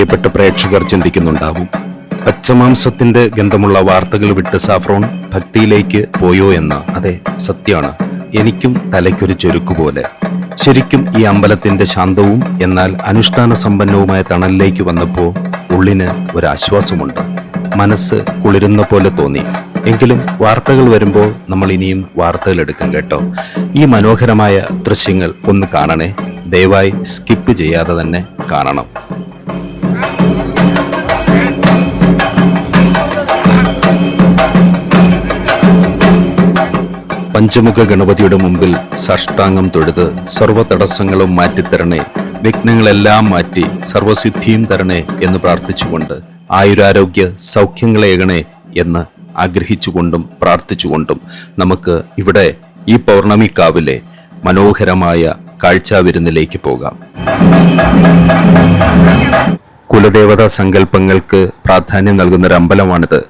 പ്രിയപ്പെട്ട പ്രേക്ഷകർ ചിന്തിക്കുന്നുണ്ടാവും, പച്ചമാംസത്തിന്റെ ഗന്ധമുള്ള വാർത്തകൾ വിട്ട് സാഫ്രോൺ ഭക്തിയിലേക്ക് പോയോ എന്ന്. അതെ, സത്യമാണ്. എനിക്കും തലയ്ക്കൊരു ചൊരുക്കുപോലെ. ശരിക്കും ഈ അമ്പലത്തിന്റെ ശാന്തവും എന്നാൽ അനുഷ്ഠാന സമ്പന്നവുമായ തണലിലേക്ക് വന്നപ്പോൾ ഉള്ളിന് ഒരാശ്വാസമുണ്ട്. മനസ്സ് കുളിരുന്ന പോലെ തോന്നി. എങ്കിലും വാർത്തകൾ വരുമ്പോൾ നമ്മൾ ഇനിയും വാർത്തകൾ എടുക്കാം കേട്ടോ. ഈ മനോഹരമായ ദൃശ്യങ്ങൾ ഒന്ന് കാണണേ. ദയവായി സ്കിപ്പ് ചെയ്യാതെ തന്നെ കാണണം. പഞ്ചമുഖ ഗണപതിയുടെ മുമ്പിൽ സാഷ്ടാംഗം തൊഴുത് സർവ്വ തടസ്സങ്ങളും മാറ്റിത്തരണേ, വിഘ്നങ്ങളെല്ലാം മാറ്റി സർവസിദ്ധിയും തരണേ എന്ന് പ്രാർത്ഥിച്ചുകൊണ്ട് ആയുരാരോഗ്യ സൗഖ്യങ്ങളേകണേ എന്ന് ആഗ്രഹിച്ചുകൊണ്ടും പ്രാർത്ഥിച്ചുകൊണ്ടും നമുക്ക് ഇവിടെ ഈ പൗർണമിക്കാവിലെ മനോഹരമായ കാഴ്ചാവിരുന്നിലേക്ക് പോകാം. കുലദേവതാ സങ്കല്പങ്ങൾക്ക് പ്രാധാന്യം നൽകുന്നൊരു അമ്പലമാണിത്.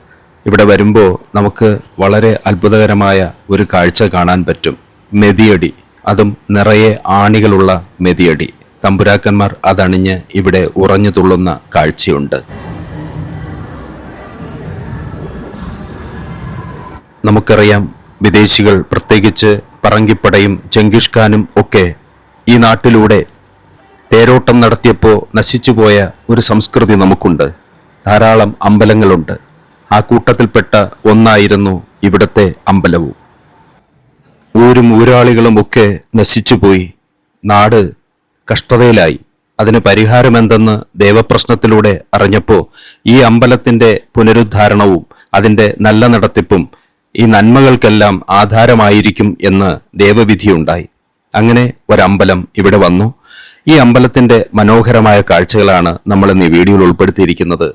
ഇവിടെ വരുമ്പോൾ നമുക്ക് വളരെ അത്ഭുതകരമായ ഒരു കാഴ്ച കാണാൻ പറ്റും. മെതിയടി, അതും നിറയെ ആണികളുള്ള മെതിയടി. തമ്പുരാക്കന്മാർ അതണിഞ്ഞ് ഇവിടെ ഉറഞ്ഞു തുള്ളുന്ന കാഴ്ചയുണ്ട്. നമുക്കറിയാം, വിദേശികൾ, പ്രത്യേകിച്ച് പറങ്കിപ്പടയും ചെങ്കിഷ് ഖാനും ഒക്കെ ഈ നാട്ടിലൂടെ തേരോട്ടം നടത്തിയപ്പോൾ നശിച്ചുപോയ ഒരു സംസ്കൃതി നമുക്കുണ്ട്. ധാരാളം അമ്പലങ്ങളുണ്ട്. ആ കൂട്ടത്തിൽപ്പെട്ട ഒന്നായിരുന്നു ഇവിടുത്തെ അമ്പലവും. ഊരും ഊരാളികളും ഒക്കെ നശിച്ചുപോയി. നാട് കഷ്ടതയിലായി. അതിന് പരിഹാരമെന്തെന്ന് ദേവപ്രശ്നത്തിലൂടെ അറിഞ്ഞപ്പോൾ ഈ അമ്പലത്തിന്റെ പുനരുദ്ധാരണവും അതിൻ്റെ നല്ല നടത്തിപ്പും ഈ നന്മകൾക്കെല്ലാം ആധാരമായിരിക്കും എന്ന് ദേവവിധിയുണ്ടായി. അങ്ങനെ ഒരമ്പലം ഇവിടെ വന്നു. ഈ അമ്പലത്തിന്റെ മനോഹരമായ കാഴ്ചകളാണ് നമ്മൾ ഇന്ന് ഈ വീഡിയോയിൽ ഉൾപ്പെടുത്തിയിരിക്കുന്നത്.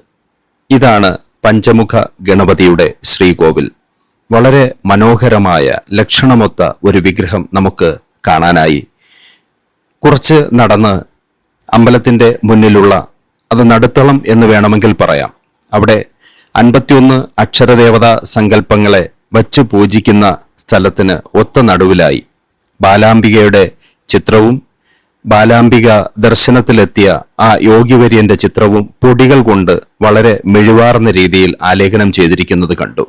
ഇതാണ് പഞ്ചമുഖ ഗണപതിയുടെ ശ്രീകോവിൽ. വളരെ മനോഹരമായ ലക്ഷണമൊത്ത ഒരു വിഗ്രഹം നമുക്ക് കാണാനായി. കുറച്ച് നടന്ന് അമ്പലത്തിന്റെ മുന്നിലുള്ള, അത് നടുത്തളം എന്ന് വേണമെങ്കിൽ പറയാം, അവിടെ 51 അക്ഷരദേവതാ സങ്കല്പങ്ങളെ വച്ച് പൂജിക്കുന്ന സ്ഥലത്തിന് ഒത്ത നടുവിലായി ബാലാംബികയുടെ ചിത്രവും ബാലാംബിക ദർശനത്തിലെത്തിയ ആ യോഗിവര്യന്റെ ചിത്രവും പൊടികൾ കൊണ്ട് വളരെ മെഴുവാർന്ന രീതിയിൽ ആലേഖനം ചെയ്തിരിക്കുന്നത് കണ്ടു.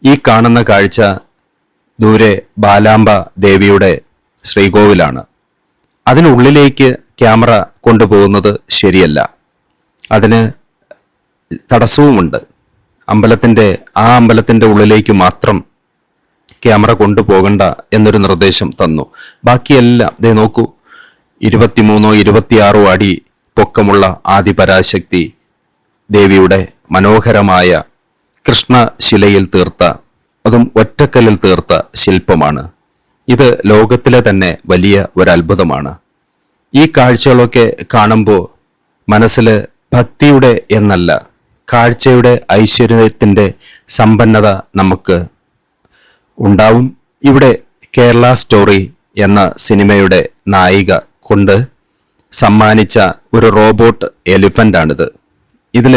ഈ കാണുന്ന കാഴ്ച ദൂരെ ബാലാംബ ദേവിയുടെ ശ്രീകോവിലാണ്. അതിനുള്ളിലേക്ക് ക്യാമറ കൊണ്ടുപോകുന്നത് ശരിയല്ല. അതിന് തടസ്സവുമുണ്ട്. അമ്പലത്തിന്റെ ഉള്ളിലേക്ക് മാത്രം ക്യാമറ കൊണ്ടുപോകണ്ട എന്നൊരു നിർദ്ദേശം തന്നു. ബാക്കിയെല്ലാം ദേ നോക്കൂ, 23 26 അടി പൊക്കമുള്ള ആദിപരാശക്തി ദേവിയുടെ മനോഹരമായ കൃഷ്ണശിലയിൽ തീർത്ത, അതും ഒറ്റക്കല്ലിൽ തീർത്ത ശില്പമാണ്. ഇത് ലോകത്തിലെ തന്നെ വലിയ ഒരത്ഭുതമാണ്. ഈ കാഴ്ചകളൊക്കെ കാണുമ്പോൾ മനസ്സിൽ ഭക്തിയുടെ എന്നല്ല, കാഴ്ചയുടെ ഐശ്വര്യത്തിൻ്റെ സമ്പന്നത നമുക്ക് ഉണ്ടാവും. ഇവിടെ കേരള സ്റ്റോറി എന്ന സിനിമയുടെ നായിക കൊണ്ട് സമ്മാനിച്ച ഒരു റോബോട്ട് എലിഫൻ്റാണിത്. ഇതിൽ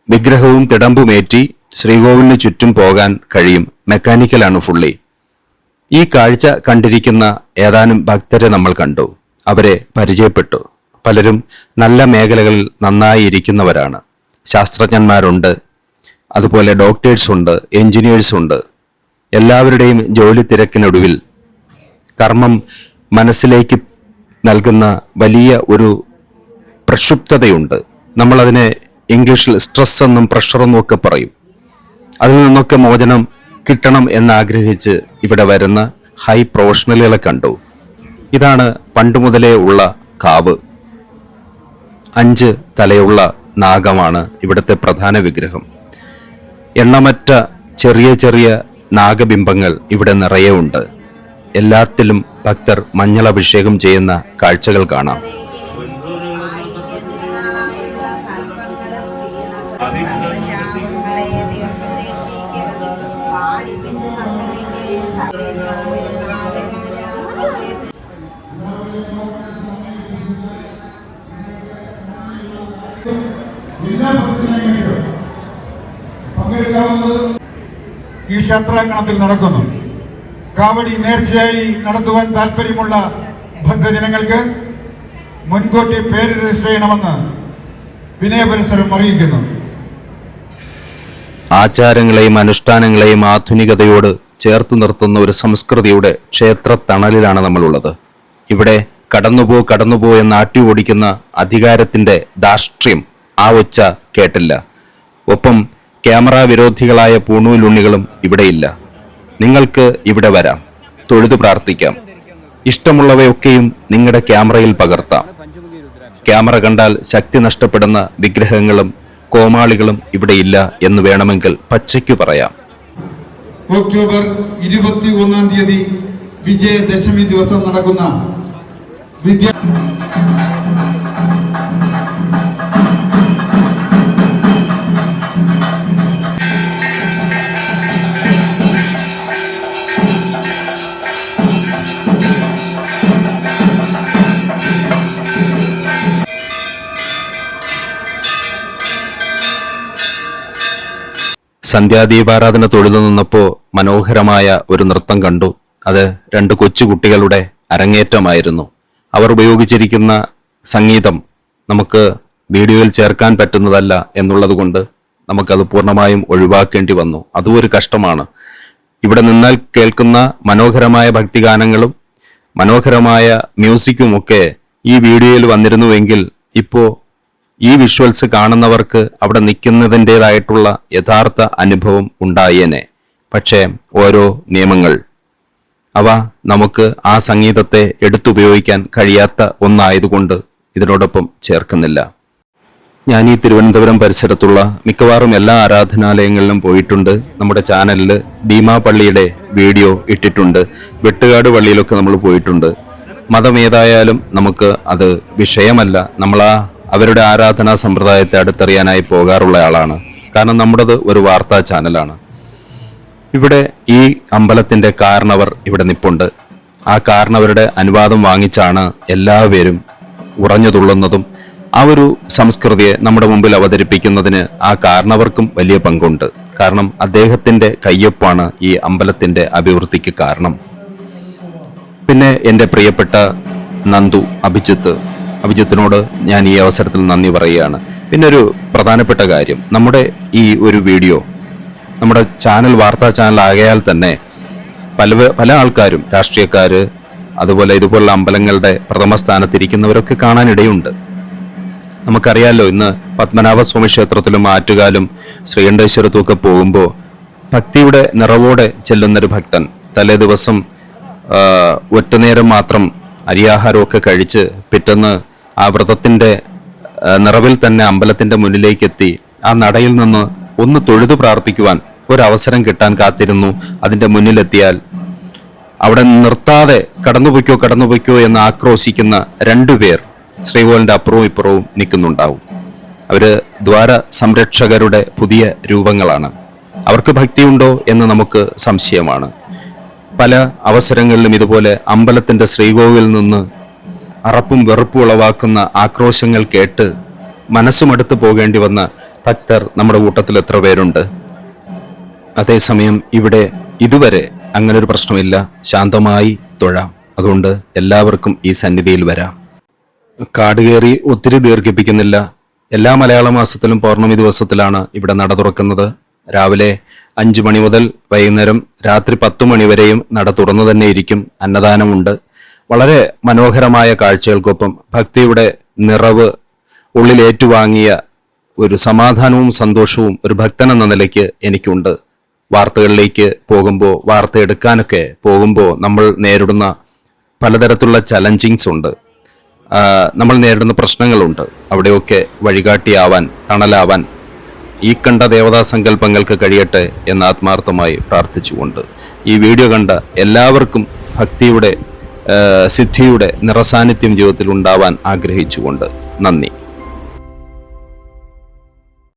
വിഗ്രഹവും തിടമ്പുമേറ്റി ശ്രീകോവിലിന് ചുറ്റും പോകാൻ കഴിയും. മെക്കാനിക്കലാണ് ഫുള്ളി. ഈ കാഴ്ച കണ്ടിരിക്കുന്ന ഏതാനും ഭക്തരെ നമ്മൾ കണ്ടു. അവരെ പരിചയപ്പെട്ടു. പലരും നല്ല മേഖലകളിൽ നന്നായി ഇരിക്കുന്നവരാണ്. ശാസ്ത്രജ്ഞന്മാരുണ്ട്, അതുപോലെ ഡോക്ടേഴ്സ് ഉണ്ട്, എഞ്ചിനീയേഴ്സ് ഉണ്ട്. എല്ലാവരുടെയും ജോലി തിരക്കിനൊടുവിൽ കർമ്മം മനസ്സിലേക്ക് നൽകുന്ന വലിയ ഒരു പ്രക്ഷുബ്ധതയുണ്ട്. നമ്മളതിനെ ഇംഗ്ലീഷിൽ സ്ട്രെസ് എന്നും പ്രഷറെന്നും ഒക്കെ പറയും. അതിൽ നിന്നൊക്കെ മോചനം കിട്ടണം എന്നാഗ്രഹിച്ച് ഇവിടെ വരുന്ന ഹൈ പ്രൊഫഷണലുകളെ കണ്ടു. ഇതാണ് പണ്ട് മുതലേ ഉള്ള കാവ്. 5 തലയുള്ള നാഗമാണ് ഇവിടുത്തെ പ്രധാന വിഗ്രഹം. എണ്ണമറ്റ ചെറിയ ചെറിയ നാഗബിംബങ്ങൾ ഇവിടെ നിറയെ ഉണ്ട്. എല്ലാത്തിലും ഭക്തർ മഞ്ഞളഭിഷേകം ചെയ്യുന്ന കാഴ്ചകൾ കാണാം. ഈ ക്ഷേത്രാങ്കണത്തിൽ നടക്കുന്നു. കാവടി നേർച്ചയായി നടത്തുവാൻ താല്പര്യമുള്ള ഭക്തജനങ്ങൾക്ക് മുൻകൂട്ടി പേര് രജിസ്റ്റർ ചെയ്യണമെന്ന് വിനയപുരസ്സരം അറിയിക്കുന്നു. ആചാരങ്ങളെയും അനുഷ്ഠാനങ്ങളെയും ആധുനികതയോട് ചേർത്ത് നിർത്തുന്ന ഒരു സംസ്കൃതിയുടെ ക്ഷേത്ര തണലിലാണ് നമ്മളുള്ളത്. ഇവിടെ കടന്നുപോ എന്ന് ആട്ടി ഓടിക്കുന്ന അധികാരത്തിന്റെ ധാർഷ്ട്യം ആ ഒച്ച കേട്ടില്ല. ഒപ്പം ക്യാമറ വിരോധികളായ പൂണൂലുണ്ണികളും ഇവിടെയില്ല. നിങ്ങൾക്ക് ഇവിടെ വരാം, തൊഴുതു പ്രാർത്ഥിക്കാം, ഇഷ്ടമുള്ളവയൊക്കെയും നിങ്ങളുടെ ക്യാമറയിൽ പകർത്താം. ക്യാമറ കണ്ടാൽ ശക്തി നഷ്ടപ്പെടുന്ന വിഗ്രഹങ്ങളും കോമാളികളും ഇവിടെയില്ല എന്ന് വേണമെങ്കിൽ പച്ചയ്ക്കു പറയാം. ഒക്ടോബർ 21-ാം തീയതി വിജയദശമി ദിവസം നടക്കുന്ന സന്ധ്യാദീപാരാധന തൊഴുതു നിന്നപ്പോ മനോഹരമായ ഒരു നൃത്തം കണ്ടു. അത് 2 കൊച്ചുകുട്ടികളുടെ അരങ്ങേറ്റമായിരുന്നു. അവർ ഉപയോഗിച്ചിരിക്കുന്ന സംഗീതം നമുക്ക് വീഡിയോയിൽ ചേർക്കാൻ പറ്റുന്നതല്ല എന്നുള്ളത് കൊണ്ട് നമുക്കത് പൂർണ്ണമായും ഒഴിവാക്കേണ്ടി വന്നു. അതും ഒരു കഷ്ടമാണ്. ഇവിടെ നിന്നാൽ കേൾക്കുന്ന മനോഹരമായ ഭക്തിഗാനങ്ങളും മനോഹരമായ മ്യൂസിക്കും ഒക്കെ ഈ വീഡിയോയിൽ വന്നിരുന്നുവെങ്കിൽ ഇപ്പോ ഈ വിഷ്വൽസ് കാണുന്നവർക്ക് അവിടെ നിൽക്കുന്നതിൻ്റെതായിട്ടുള്ള യഥാർത്ഥ അനുഭവം ഉണ്ടായേനെ. പക്ഷേ ഓരോ നിയമങ്ങൾ അവ നമുക്ക് ആ സംഗീതത്തെ എടുത്തുപയോഗിക്കാൻ കഴിയാത്ത ഒന്നായതുകൊണ്ട് ഇതിനോടൊപ്പം ചേർക്കുന്നില്ല. ഞാൻ ഈ തിരുവനന്തപുരം പരിസരത്തുള്ള മിക്കവാറും എല്ലാ ആരാധനാലയങ്ങളിലും പോയിട്ടുണ്ട്. നമ്മുടെ ചാനലിൽ ഭീമാ പള്ളിയുടെ വീഡിയോ ഇട്ടിട്ടുണ്ട്. വെട്ടുകാട് പള്ളിയിലൊക്കെ നമ്മൾ പോയിട്ടുണ്ട്. മതം ഏതായാലും നമുക്ക് അത് വിഷയമല്ല. നമ്മൾ അവരുടെ ആരാധനാ സമ്പ്രദായത്തെ അടുത്തറിയാനായി പോകാറുള്ള ആളാണ്. കാരണം നമ്മുടേത് ഒരു വാർത്താ ചാനലാണ്. ഇവിടെ ഈ അമ്പലത്തിന്റെ കാരണവർ ഇവിടെ നിപ്പുണ്ട്. ആ കാരണവരുടെ അനുവാദം വാങ്ങിച്ചാണ് എല്ലാവരും ഉറഞ്ഞു തുള്ളുന്നതും ആ ഒരു സംസ്കൃതിയെ നമ്മുടെ മുമ്പിൽ അവതരിപ്പിക്കുന്നതിന് ആ കാരണവർക്കും വലിയ പങ്കുണ്ട്. കാരണം അദ്ദേഹത്തിന്റെ കയ്യൊപ്പാണ് ഈ അമ്പലത്തിന്റെ അഭിവൃദ്ധിക്ക് കാരണം. പിന്നെ എൻ്റെ പ്രിയപ്പെട്ട നന്ദു അഭിജിത്തിനോട് ഞാൻ ഈ അവസരത്തിൽ നന്ദി പറയുകയാണ്. പിന്നെ ഒരു പ്രധാനപ്പെട്ട കാര്യം, നമ്മുടെ ഈ ഒരു വീഡിയോ നമ്മുടെ ചാനൽ വാർത്താ ചാനൽ ആകയാൽ തന്നെ പല ആൾക്കാരും, രാഷ്ട്രീയക്കാര്, അതുപോലെ ഇതുപോലുള്ള അമ്പലങ്ങളുടെ പ്രഥമ സ്ഥാനത്തിരിക്കുന്നവരൊക്കെ കാണാനിടയുണ്ട്. നമുക്കറിയാലോ, ഇന്ന് പത്മനാഭസ്വാമി ക്ഷേത്രത്തിലും ആറ്റുകാലും ശ്രീകണ്ഠേശ്വരത്തും ഒക്കെ പോകുമ്പോൾ ഭക്തിയുടെ നിറവോടെ ചെല്ലുന്നൊരു ഭക്തൻ തലേ ദിവസം ഒറ്റനേരം മാത്രം അരിയാഹാരമൊക്കെ കഴിച്ച് പിറ്റേന്ന് ആ വ്രതത്തിന്റെ നിറവിൽ തന്നെ അമ്പലത്തിന്റെ മുന്നിലേക്ക് എത്തി ആ നടയിൽ നിന്ന് ഒന്ന് തൊഴുതു പ്രാർത്ഥിക്കുവാൻ ഒരവസരം കിട്ടാൻ കാത്തിരുന്നു. അതിന്റെ മുന്നിലെത്തിയാൽ അവിടെ നിർത്താതെ കടന്നുപോയ്ക്കോ എന്ന് ആക്രോശിക്കുന്ന 2 പേർ ശ്രീകോവിലിന്റെ അപ്പുറവും ഇപ്പുറവും നിൽക്കുന്നുണ്ടാവും. അവര് ദ്വാര സംരക്ഷകരുടെ പുതിയ രൂപങ്ങളാണ്. അവർക്ക് ഭക്തിയുണ്ടോ എന്ന് നമുക്ക് സംശയമാണ്. പല അവസരങ്ങളിലും ഇതുപോലെ അമ്പലത്തിന്റെ ശ്രീകോവിൽ നിന്ന് അറപ്പും വെറുപ്പും ഉളവാക്കുന്ന ആക്രോശങ്ങൾ കേട്ട് മനസ്സുമടുത്ത് പോകേണ്ടി വന്ന ഭക്തർ നമ്മുടെ കൂട്ടത്തിൽ എത്ര പേരുണ്ട്. അതേസമയം ഇവിടെ ഇതുവരെ അങ്ങനെ ഒരു പ്രശ്നമില്ല. ശാന്തമായി തൊഴാം. അതുകൊണ്ട് എല്ലാവർക്കും ഈ സന്നിധിയിൽ വരാം. കാട് കയറി ഒത്തിരി ദീർഘിപ്പിക്കുന്നില്ല. എല്ലാ മലയാള മാസത്തിലും പൗർണമി ദിവസത്തിലാണ് ഇവിടെ നട തുറക്കുന്നത്. രാവിലെ 5 മണി മുതൽ വൈകുന്നേരം രാത്രി 10 മണി വരെയും നട തുറന്നു തന്നെ ഇരിക്കും. അന്നദാനമുണ്ട്. വളരെ മനോഹരമായ കാഴ്ചകൾക്കൊപ്പം ഭക്തിയുടെ നിറവ് ഉള്ളിൽ ഏറ്റുവാങ്ങിയ ഒരു സമാധാനവും സന്തോഷവും ഒരു ഭക്തൻ എന്ന നിലയ്ക്ക് എനിക്കുണ്ട്. വാർത്തകളിലേക്ക് പോകുമ്പോൾ, വാർത്ത എടുക്കാനൊക്കെ പോകുമ്പോൾ നമ്മൾ നേരിടുന്ന പലതരത്തിലുള്ള ചലഞ്ചിങ്സ് ഉണ്ട്. നമ്മൾ നേരിടുന്ന പ്രശ്നങ്ങളുണ്ട്. അവിടെയൊക്കെ വഴികാട്ടിയാവാൻ, തണലാവാൻ ഈ കണ്ട ദേവതാ സങ്കല്പങ്ങൾക്ക് കഴിയട്ടെ എന്ന് ആത്മാർത്ഥമായി പ്രാർത്ഥിച്ചുകൊണ്ട് ഈ വീഡിയോ കണ്ട എല്ലാവർക്കും ഭക്തിയുടെ സിദ്ധിയുടെ നിറസാന്നിധ്യം ജീവിതത്തിൽ ഉണ്ടാവാൻ ആഗ്രഹിച്ചുകൊണ്ട് നന്ദി.